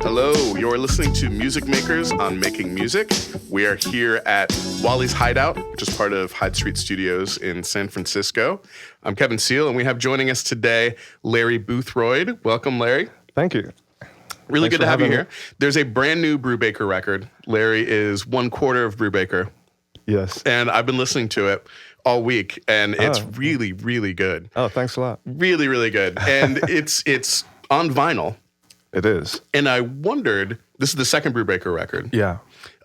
Hello, you're listening to Music Makers on Making Music. We are here at Wally's Hideout, which is part of Hyde Street Studios in San Francisco. I'm Kevin Seal, and we have joining us today Larry Boothroyd. Welcome, Larry. Thank you. Really Thanks good to have you me. here. There's a brand new BRUBAKER record. Larry is 1/4 of BRUBAKER. Yes. And I've been listening to it all week, and it's really, really good. Oh, thanks a lot. Really, really good. And it's on vinyl. It is. And I wondered, this is the second BRUBAKER record. Yeah.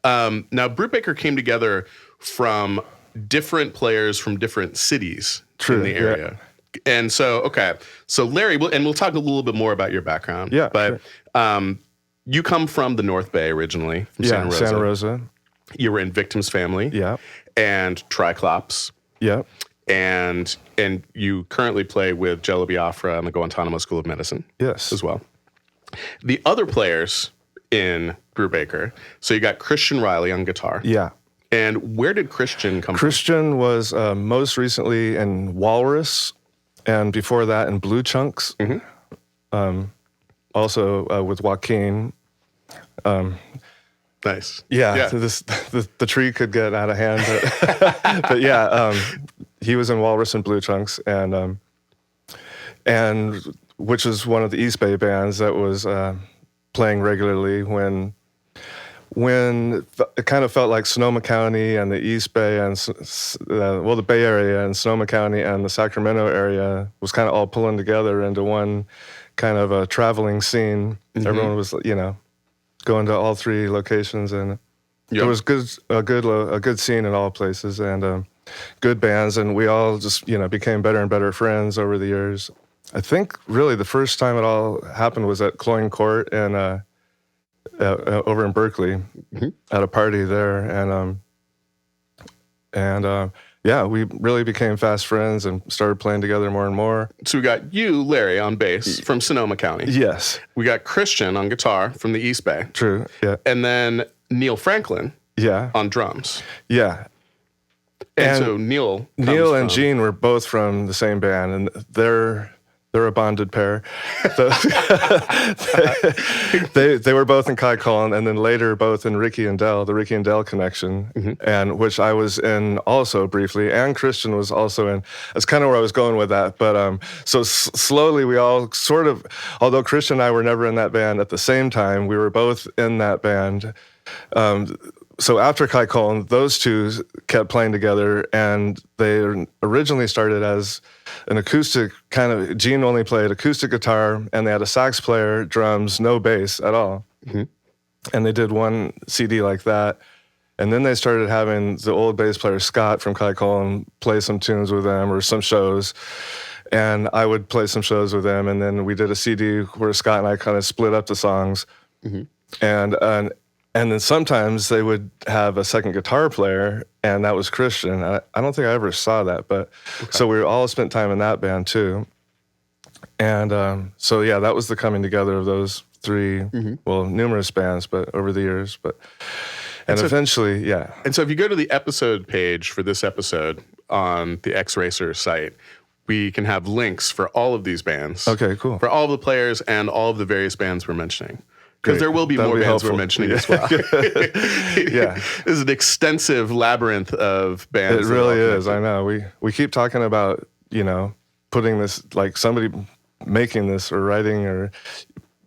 Now, BRUBAKER came together from different players from different cities in the area. Yeah. And so Larry, and we'll talk a little bit more about your background. Yeah, but you come from the North Bay originally, from Santa Rosa. You were in Victim's Family. Yeah. And Triclops. Yeah. And you currently play with Jello Biafra and the Guantanamo School of Medicine. Yes. As well. The other players in BRUBAKER, so you got Christian Riley on guitar. Yeah. And where did Christian come from? Christian was most recently in Walrus, and before that in Blue Chunks. Mm-hmm. Also with Joaquin. Nice. Yeah. So the tree could get out of hand, but yeah, he was in Walrus and Blue Chunks, and which is one of the East Bay bands that was playing regularly when it kind of felt like Sonoma County and the East Bay and the Bay Area and Sonoma County and the Sacramento area was kind of all pulling together into one kind of a traveling scene. Mm-hmm. Everyone was, going to all three locations, and there was a good scene in all places, and good bands, and we all just became better and better friends over the years. I think really the first time it all happened was at Cloyne Court and over in Berkeley, mm-hmm. at a party there, and we really became fast friends and started playing together more and more. So we got you, Larry, on bass from Sonoma County. Yes. We got Christian on guitar from the East Bay. True. Yeah. And then Neil Franklin. Yeah. On drums. Yeah. And so Neil and Gene were both from the same band, and they're a bonded pair. So they were both in Kai Colin, and then later both in Ricky and Dell, the Ricky and Dell connection, mm-hmm. and which I was in also briefly, and Christian was also in. That's kind of where I was going with that. But so slowly we all sort of, although Christian and I were never in that band at the same time, we were both in that band. So after Kai Colin, those two kept playing together, and they originally started as an acoustic kind of, Gene only played acoustic guitar, and they had a sax player, drums, no bass at all. Mm-hmm. And they did one CD like that. And then they started having the old bass player, Scott from Kai Colin, play some tunes with them or some shows. And I would play some shows with them. And then we did a CD where Scott and I kind of split up the songs. Mm-hmm. And then sometimes they would have a second guitar player, and that was Christian. I don't think I ever saw that, but so we all spent time in that band too. And that was the coming together of those three, mm-hmm. well, numerous bands, but over the years. And so eventually. And so if you go to the episode page for this episode on the X-Racer site, we can have links for all of these bands. Okay, cool. For all of the players and all of the various bands we're mentioning. Because there will be more bands we're mentioning as well. Yeah. There's an extensive labyrinth of bands. It really is, I know. We keep talking about, putting this, like somebody making this or writing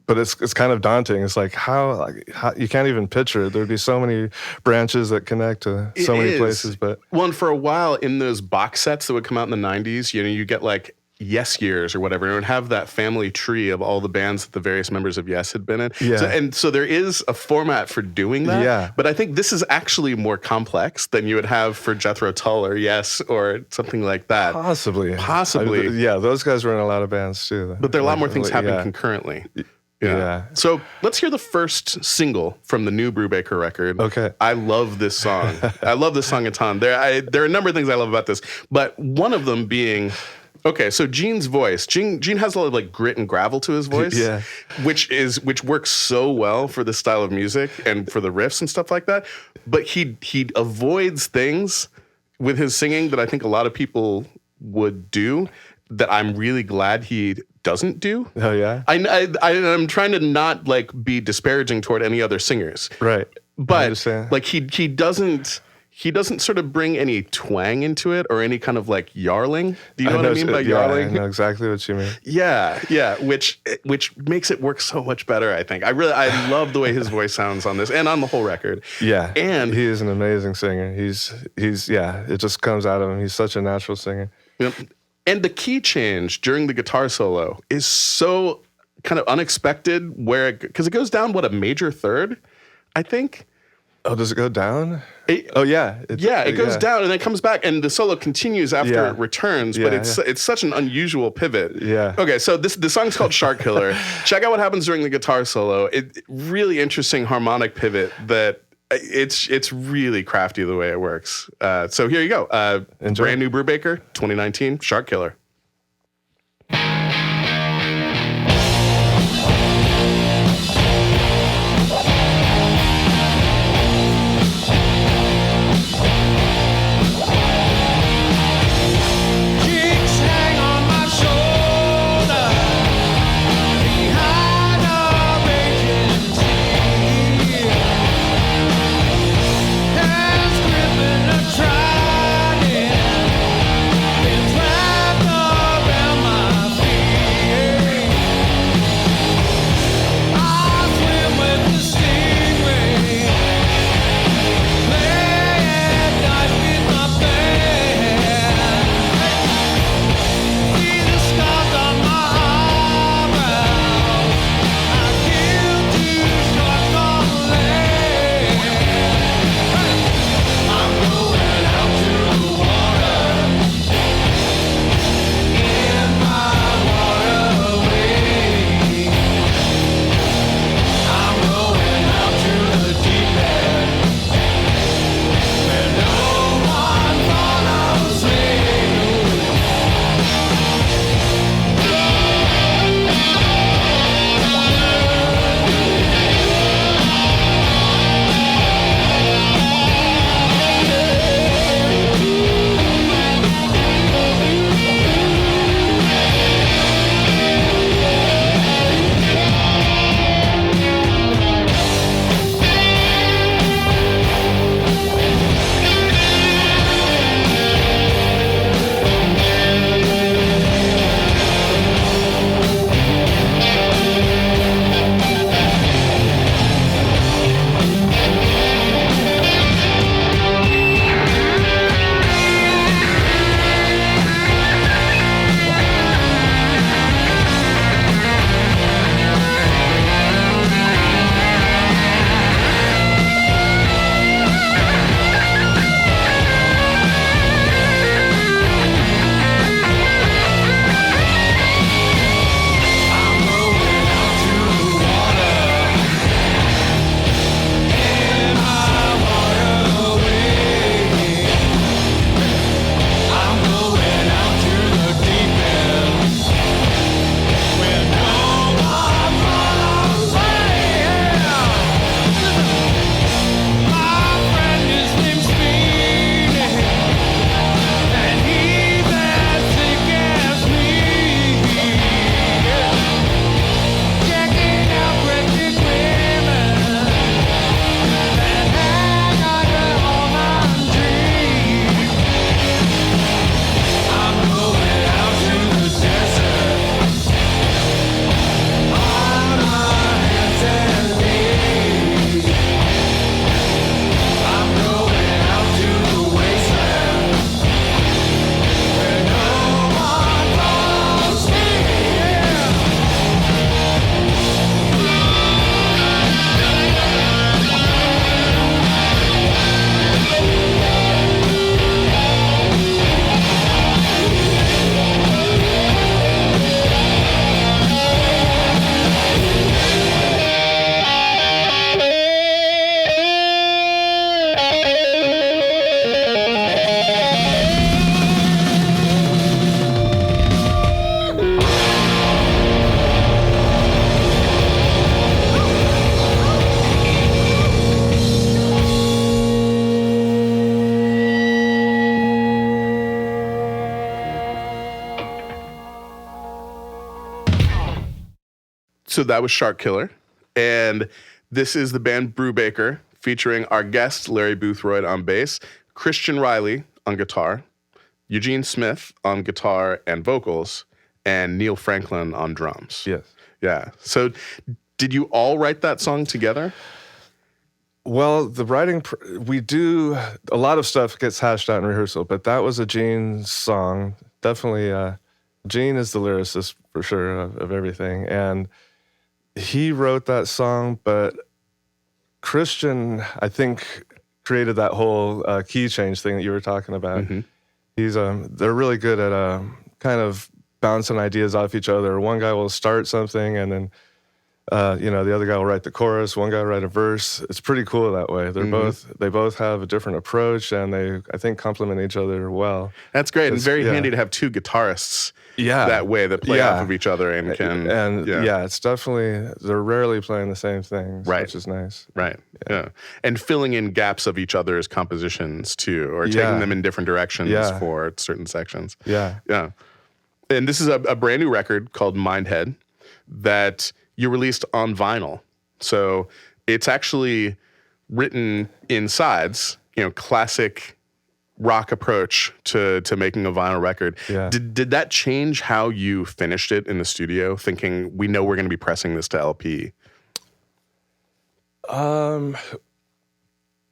but it's kind of daunting. It's like how you can't even picture it. There'd be so many branches that connect to so many places. But well, and for a while in those box sets that would come out in the 90s, you get like Yes Years or whatever, and it would have that family tree of all the bands that the various members of Yes had been in. Yeah. So there is a format for doing that. Yeah. But I think this is actually more complex than you would have for Jethro Tull or Yes or something like that. Possibly. Yeah, those guys were in a lot of bands too. But there are a lot more things happening concurrently. Yeah. So let's hear the first single from the new BRUBAKER record. Okay. I love this song. I love this song a ton. There are a number of things I love about this, but one of them being... Okay, so Gene's voice. Gene has a lot of like grit and gravel to his voice, yeah, which works so well for this style of music and for the riffs and stuff like that. But he avoids things with his singing that I think a lot of people would do. That I'm really glad he doesn't do. Oh yeah. I'm trying to not like be disparaging toward any other singers, Right. but like he doesn't sort of bring any twang into it or any kind of like yarling. Do you know what I mean by yarling? I know exactly what you mean. Yeah, which makes it work so much better, I think. I love the way his voice sounds on this and on the whole record. Yeah, and he is an amazing singer. He's it just comes out of him. He's such a natural singer. And the key change during the guitar solo is so kind of unexpected, because it goes down a major third, I think. Oh, does it go down? It goes down and then it comes back, and the solo continues after it returns. But it's such an unusual pivot. Yeah. Okay, so the song's called Shark Killer. Check out what happens during the guitar solo. Really interesting harmonic pivot that it's really crafty the way it works. So here you go. Enjoy. Brand new Brubaker, 2019, Shark Killer. Hands gripping a trident, been wrapped So that was Shark Killer. And this is the band BRUBAKER, featuring our guest, Larry Boothroyd, on bass, Christian Riley on guitar, Eugene Smith on guitar and vocals, and Neil Franklin on drums. Yes. Yeah. So did you all write that song together? Well, the writing, we do, a lot of stuff gets hashed out in rehearsal, but that was a Gene song. Definitely, Gene is the lyricist for sure of everything. And he wrote that song, but Christian, I think, created that whole key change thing that you were talking about. Mm-hmm. They're really good at kind of bouncing ideas off each other. One guy will start something and then the other guy will write the chorus, one guy will write a verse. It's pretty cool that way. They both have a different approach, and they, I think, complement each other well. That's great, and very handy to have two guitarists yeah. that way that play off of each other and can. And it's definitely, they're rarely playing the same things, right. which is nice. Right, yeah. And filling in gaps of each other's compositions too, or taking them in different directions for certain sections. Yeah. Yeah. And this is a brand new record called Mindhead that you released on vinyl. So it's actually written in sides, classic rock approach to making a vinyl record. Yeah. Did that change how you finished it in the studio, thinking, we know we're going to be pressing this to LP?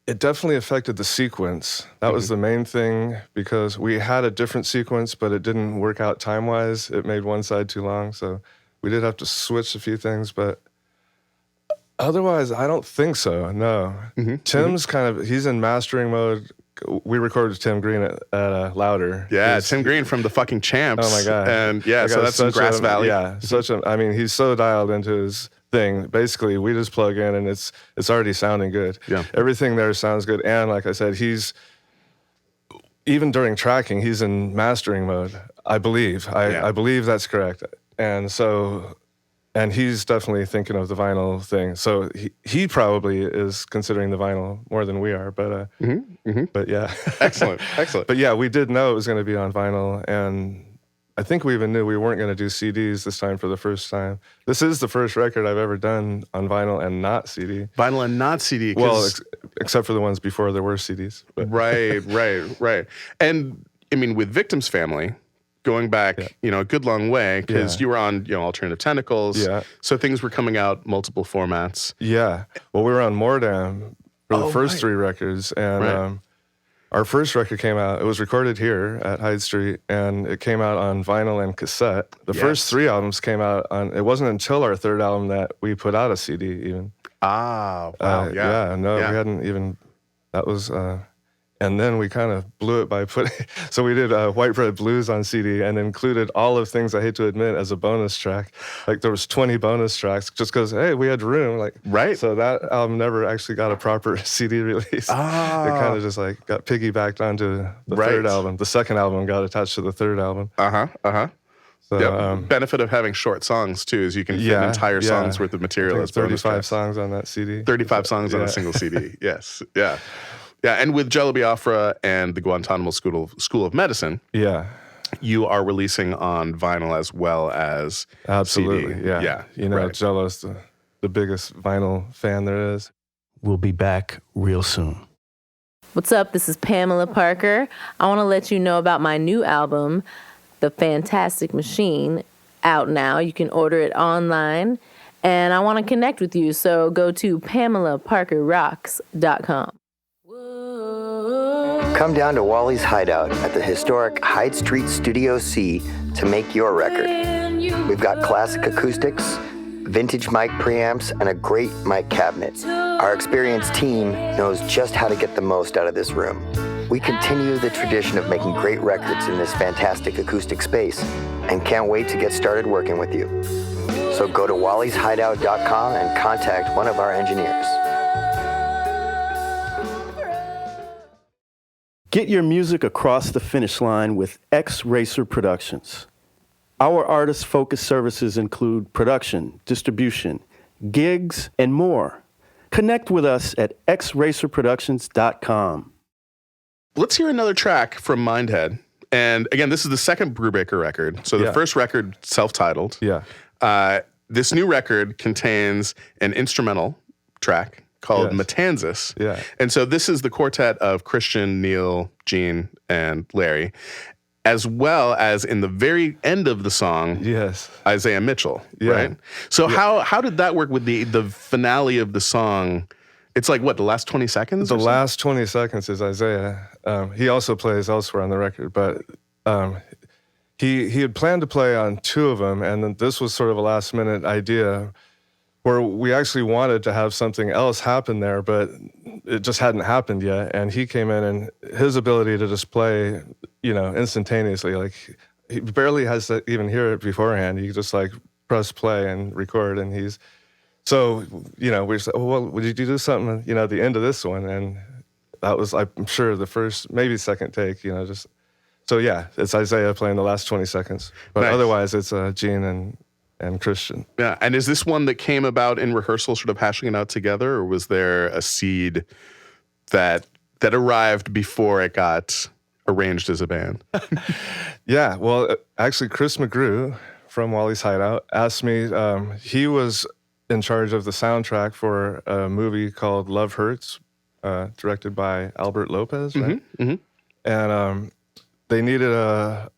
It definitely affected the sequence. That was the main thing, because we had a different sequence, but it didn't work out time-wise. It made one side too long, so we did have to switch a few things, but otherwise, I don't think so, no. Tim's he's in mastering mode. We recorded Tim Green at Louder. Yeah, Tim Green from the fucking Champs. Oh my God. And so that's in Grass Valley. Yeah, he's so dialed into his thing. Basically, we just plug in and it's already sounding good. Yeah. Everything there sounds good. And like I said, even during tracking, he's in mastering mode, I believe. I believe that's correct. And he's definitely thinking of the vinyl thing. So he probably is considering the vinyl more than we are. But but yeah. Excellent. But yeah, we did know it was going to be on vinyl, and I think we even knew we weren't going to do CDs this time for the first time. This is the first record I've ever done on vinyl and not CD. Vinyl and not CD. Well, except for the ones before there were CDs. But. Right. And I mean, with Victim's Family, going back, a good long way, because you were on, Alternative Tentacles. Yeah. So things were coming out multiple formats. Yeah. Well, we were on Mordam for the first three records, and our first record came out. It was recorded here at Hyde Street, and it came out on vinyl and cassette. The first three albums came out on. It wasn't until our third album that we put out a CD even. Ah, wow. We hadn't even. That was. And then we kind of blew it by so we did White Bread Blues on CD and included all of Things I Hate to Admit as a bonus track. Like there was 20 bonus tracks just because, hey, we had room. Right. So that album never actually got a proper CD release. Ah. It kind of just got piggybacked onto the third album. The second album got attached to the third album. So, benefit of having short songs too is you can fit an entire song's worth of material as 35 songs on that CD. 35 songs on a single CD. Yes. Yeah. Yeah, and with Jello Biafra and the Guantanamo School of Medicine, you are releasing on vinyl as well as absolutely, CD. Yeah. Jello's the biggest vinyl fan there is. We'll be back real soon. What's up? This is Pamela Parker. I want to let you know about my new album, The Fantastic Machine, out now. You can order it online, and I want to connect with you, so go to PamelaParkerRocks.com. Come down to Wally's Hideout at the historic Hyde Street Studio C to make your record. We've got classic acoustics, vintage mic preamps, and a great mic cabinet. Our experienced team knows just how to get the most out of this room. We continue the tradition of making great records in this fantastic acoustic space and can't wait to get started working with you. So go to wallyshideout.com and contact one of our engineers. Get your music across the finish line with X-Racer Productions. Our artist-focused services include production, distribution, gigs, and more. Connect with us at xracerproductions.com. Let's hear another track from Mindhead. And again, this is the second BRUBAKER record. So the first record, self-titled. Yeah. this new record contains an instrumental track called Yes. Matanzas. Yeah. And so this is the quartet of Christian, Neil, Gene, and Larry, as well as in the very end of the song, Yes. Isaiah Mitchell, Yeah. right? So how did that work with the finale of the song? It's like, what, the last 20 seconds? The or something? last 20 seconds is Isaiah. He also plays elsewhere on the record, but he had planned to play on two of them, and then this was sort of a last-minute idea where we actually wanted to have something else happen there, but it just hadn't happened yet. And he came in, and his ability to just play, instantaneously, like he barely has to even hear it beforehand. He just like press play and record, and he's so we said, well, would you do something at the end of this one? And that was, I'm sure, the first, maybe second take. Just so yeah, it's Isaiah playing the last 20 seconds, but Nice. otherwise it's Gene and Christian. Yeah. And is this one that came about in rehearsal, sort of hashing it out together, or was there a seed that arrived before it got arranged as a band? Yeah, well, actually, Chris McGrew from Wally's Hideout asked me. He was in charge of the soundtrack for a movie called Love Hurts, directed by Albert Lopez, right? And they needed a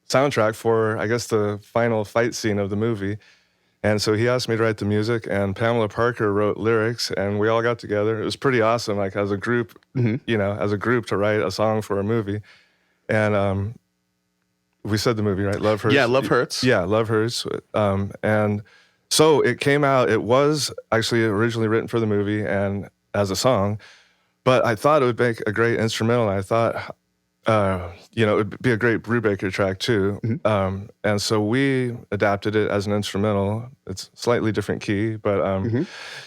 soundtrack for, I guess, the final fight scene of the movie. And so he asked me to write the music, and Pamela Parker wrote lyrics, and we all got together. It was pretty awesome, like as a group, to write a song for a movie. And we said the movie, right? Love Hurts. Yeah, Love Hurts. Yeah, Love Hurts. And so it came out. It was actually originally written for the movie and as a song, but I thought it would make a great instrumental. And I thought, it would be a great BRUBAKER track too. And so we adapted it as an instrumental. It's slightly different key, but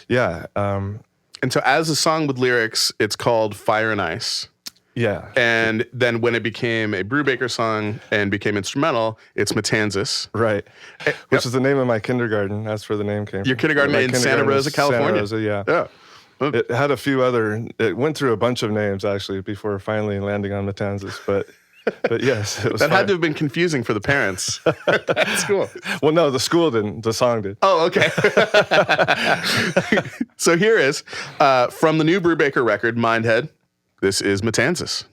yeah. And so as a song with lyrics, it's called Fire and Ice. Yeah. And then when it became a BRUBAKER song and became instrumental, it's Matanzas. Right. Which is the name of my kindergarten. That's where the name came Your from. kindergarten My in Santa kindergarten Rosa, is California? Santa Rosa, yeah. Yeah. It had a few it went through a bunch of names actually before finally landing on Matanzas, but yes, it was That fine. had to have been confusing for the parents. That's cool. Well, no, the school didn't. The song did. Oh, okay. So here is, from the new BRUBAKER record, Mindhead, this is Matanzas.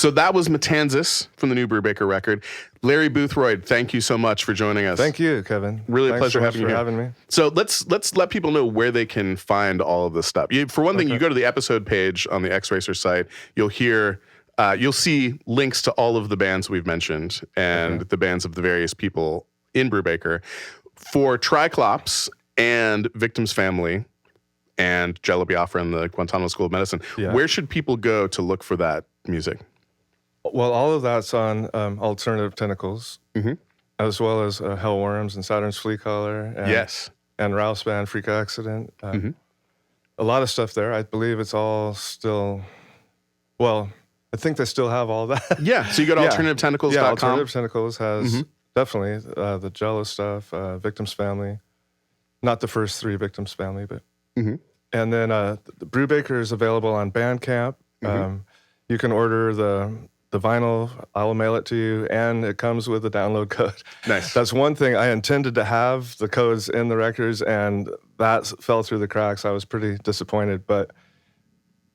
So that was Matanzas from the new Brubaker record. Larry Boothroyd, thank you so much for joining us. Thank you, Kevin. Really a Thanks pleasure so much having you for here. having me. So let's let people know where they can find all of this stuff. For one thing, you go to the episode page on the X-Racer site. You'll see links to all of the bands we've mentioned and the bands of the various people in Brubaker. For Triclops and Victim's Family and Jello Biafra and the Guantanamo School of Medicine, where should people go to look for that music? Well, all of that's on Alternative Tentacles, as well as Hellworms and Saturn's Flea Collar. And Ralph's band, Freak Accident. A lot of stuff there. I believe it's all still, well, I think they still have all that. Yeah, so you go to alternativetentacles.com. Yeah, Alternative Tentacles has definitely the Jello stuff, Victim's Family. Not the first 3 Victims Family, but. And then the Brubaker is available on Bandcamp. You can order the vinyl. I'll mail it to you, and it comes with a download code. Nice. That's one thing. I intended to have the codes in the records, and that fell through the cracks. I was pretty disappointed, but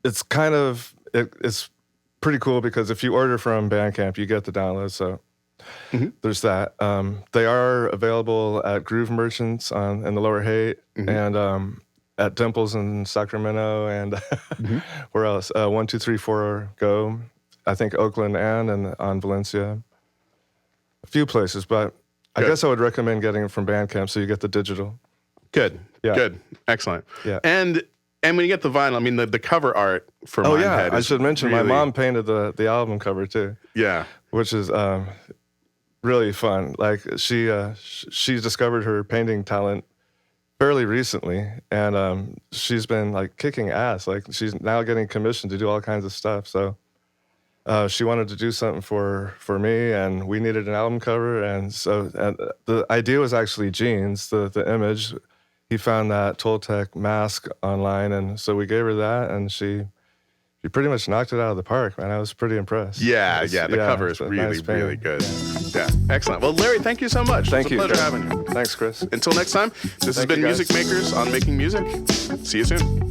it's kind of, it's pretty cool because if you order from Bandcamp, you get the download, so there's that. They are available at Groove Merchants in the Lower Haight, and at Dimples in Sacramento, and where else? 1, 2, 3, 4 Go. I think Oakland and on Valencia. A few places, but I guess I would recommend getting it from Bandcamp so you get the digital. Good. Yeah. Good. Excellent. Yeah. And when you get the vinyl, I mean, the cover art for Mindhead I is should mention really, my mom painted the album cover too. Yeah. Which is really fun. Like she discovered her painting talent fairly recently, and she's been like kicking ass. Like she's now getting commissioned to do all kinds of stuff. So she wanted to do something for me, and we needed an album cover. And so the idea was actually Gene's, the image. He found that Toltec mask online, and so we gave her that, and she pretty much knocked it out of the park, man. I was pretty impressed. The cover is really, nice painting. really good. Yeah, excellent. Well, Larry, thank you so much. Thank you. It's a pleasure having you. Thanks, Chris. Until next time, this has Thank been you, guys. Music Makers on Making Music. See you soon.